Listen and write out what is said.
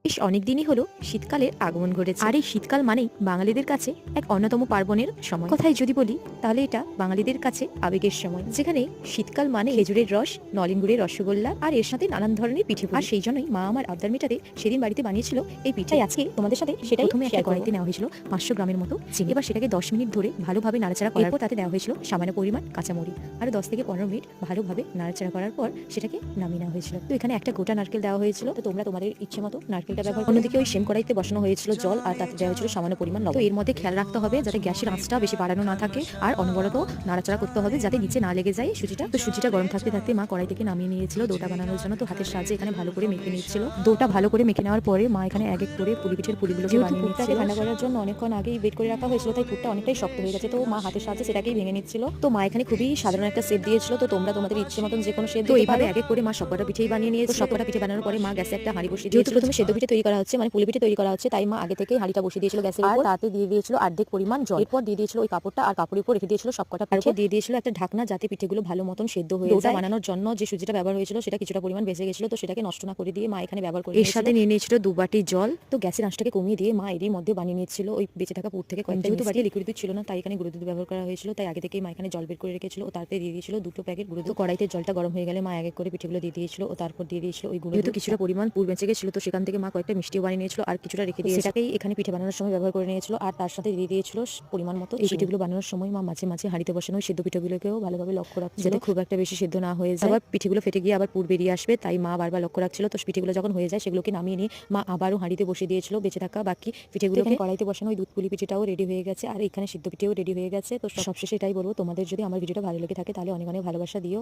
বেশ অনেকদিনই হলো শীতকালের আগমন ঘটেছে, আর এই শীতকাল মানেই বাঙালিদের কাছে এক অন্যতম পার্বণের সময়। কথায় যদি বলি তাহলে এটা বাঙালিদের কাছে আবেগের সময়, যেখানে শীতকাল মানে খেজুরের রস, নলেন গুড়ের রসগোল্লা আর এর সাথে নানান ধরনের পিঠে। আর সেই জন্যই মা আমার আবদার মেটাতে সেদিন বাড়িতে বানিয়েছিল এই পিঠে। আজকে তোমাদের সাথে সেটাই প্রথমে একটা কড়াইতে নেওয়া হয়েছিল 500 গ্রামের মতো চিনি। এবার সেটাকে 10 মিনিট ধরে ভালোভাবে নাড়াচাড়া করার পর তাতে দেওয়া হয়েছিল সামান্য পরিমাণ কাঁচামরিচ, আর 10 থেকে 15 মিনিট ভালোভাবে নাড়াচাড়া করার পর সেটাকে নামিয়ে নেওয়া হয়েছিল। তো এখানে একটা গোটা নারকেল দেওয়া হয়েছিল, তো তোমরা তোমাদের ইচ্ছে মতো নারকেলটা ব্যবহার। অন্যদিকে ওই সেম কড়াইতে বসানো হয়েছিল জল, আর তাতে দেওয়া হয়েছিল সামান্য পরিমাণ লবণ। তো এর মধ্যে খেয়াল রাখতে হবে যাতে গ্যাসের আঁচটা বেশি বাড়ানো না থাকে, আর অনবরত নাড়াচাড়া করতে হবে যাতে নিচে না লেগে যায় সুজিটা। তো সুজিটা গরম থাকতে থাকতে মা কড়াই থেকে নামিয়ে নিয়েছিল ডোটা বানানোর জন্য। তো হাতের সাহায্যে এখানে ভালো করে মেখে নিচ্ছিল। ডোটা ভালো করে মেখে নেওয়ার পরে মা এখানে এক এক করে পুলি পিঠের পুলিগুলো বানিয়ে নিচ্ছিল। ঠান্ডা করার জন্য অনেকক্ষণ আগেই বেট করে রাখা হয়েছিল, তাই পুরটা অনেকটাই শক্ত হয়ে গেছে। তো মা হাতের সাহায্যে সেটাকেই ভেঙে নিচ্ছিল। তো মা এখানে খুবই সাধারণ একটা শেপ দিয়েছিল, তো তোমরা তোমাদের ইচ্ছে মতন যে কোনো শেপ। তো এইভাবে এক এক করে মা সবকটা পিঠেই বানিয়ে নিয়েছে। সবকটা পিঠে বানানোর পরে মা গ্যাসে একটা হাঁড়ি বসিয়ে দিয়েছিল। প্রথমে সেদ্ধ পিঠে তৈরি করা হচ্ছে, মানে পুলি পিঠে তৈরি করা হচ্ছে, তাই মা আগে থেকে হাঁড়িটা বসিয়ে দিয়েছিল গ্যাসের উপর। তাতে দিয়ে দিয়েছিল অর্ধেক পরিমাণ জল। এরপর দিয়ে দিয়েছিল ওই কাপড়টা, আর কাপড়ের উপর রেখে দিয়েছিল সবকটা পিঠে। দিয়ে দিয়েছিল একটা ঢাকনা যাতে পিঠেগুলো ভালো মতন সেদ্ধ হয়ে যায়। ডোটা বানানোর জন্য যে সুজিটা ব্যবহার হয়েছিল সেটা কিছুটা পরিমাণ বেঁচে গেছিল, তো সেটাকে নষ্ট না করে দিয়ে মা এখানে ব্যবহার করে এর সাথে নিয়ে নিয়েছিল 2 বাটি জল। তো গ্যাসের আঁচটাকে কমিয়ে দিয়ে মা এরই মধ্যে বানিয়ে নিচ্ছিল ওই বেঁচে থাকা পুর থেকে কয়েকটা। যেহেতু বাড়িতে লিকুইড দুধ ছিল না, তাই এখানে গুঁড়ো দুধ ব্যবহার করা হয়েছিল। তাই আগে থেকেই মা এখানে জল বের করে রেখেছিল ও তারপরে দিয়ে দিয়েছিল 2 প্যাকেট গুঁড়ো দুধ। কড়াইতে জলটা গরম হয়ে গেলে মা এক এক করে পিঠেগুলো দিয়ে দিয়েছিল ও তারপর দিয়ে দিয়েছিল ওই গুঁড়ো। যেহেতু কিছুটা পরিমাণ পুর বেঁচে গেছিল, তো সেখান থেকে মা কয়েকটা মিষ্টিও বানিয়ে নিয়েছিল আর কিছুটা রেখে দিয়ে সেটাকেই এখানে পিঠে বানানোর সময় ব্যবহার করে নিয়েছিল। আর তার সাথে দিয়ে দিয়েছিল পরিমাণ মতো। এই পিঠেগুলো বানানোর সময় মা মাঝে মাঝে হাঁড়িতে বসানো সিদ্ধ পিঠেগুলোকেও ভালোভাবে লক্ষ্য রাখছিল যাতে খুব একটা বেশি সিদ্ধ না হয়ে যায়, আবার পিঠেগুলো ফেটে গিয়ে আবার পুর বেরিয়ে আসবে, তাই মা বারবার লক্ষ্য রাখছিল। তো পিঠেগুলো যখন হয়ে যায় সেগুলোকে নামিয়ে নিয়ে মা আবারও হাঁড়িতে বসিয়ে দিয়েছিল বেঁচে থাকা বাকি পিঠেগুলো। কড়াইতে বসানো ওই দুধ পুলি পিঠেটাও রেডি হয়ে গেছে, আর এখানে সিদ্ধ পিঠেও রেডি হয়ে গেছে। তো সবশেষে এটাই বলবো, তোমাদের যদি আমার ভিডিওটা ভালো লেগে থাকে তাহলে অনেক অনেক ভালোবাসা দিও।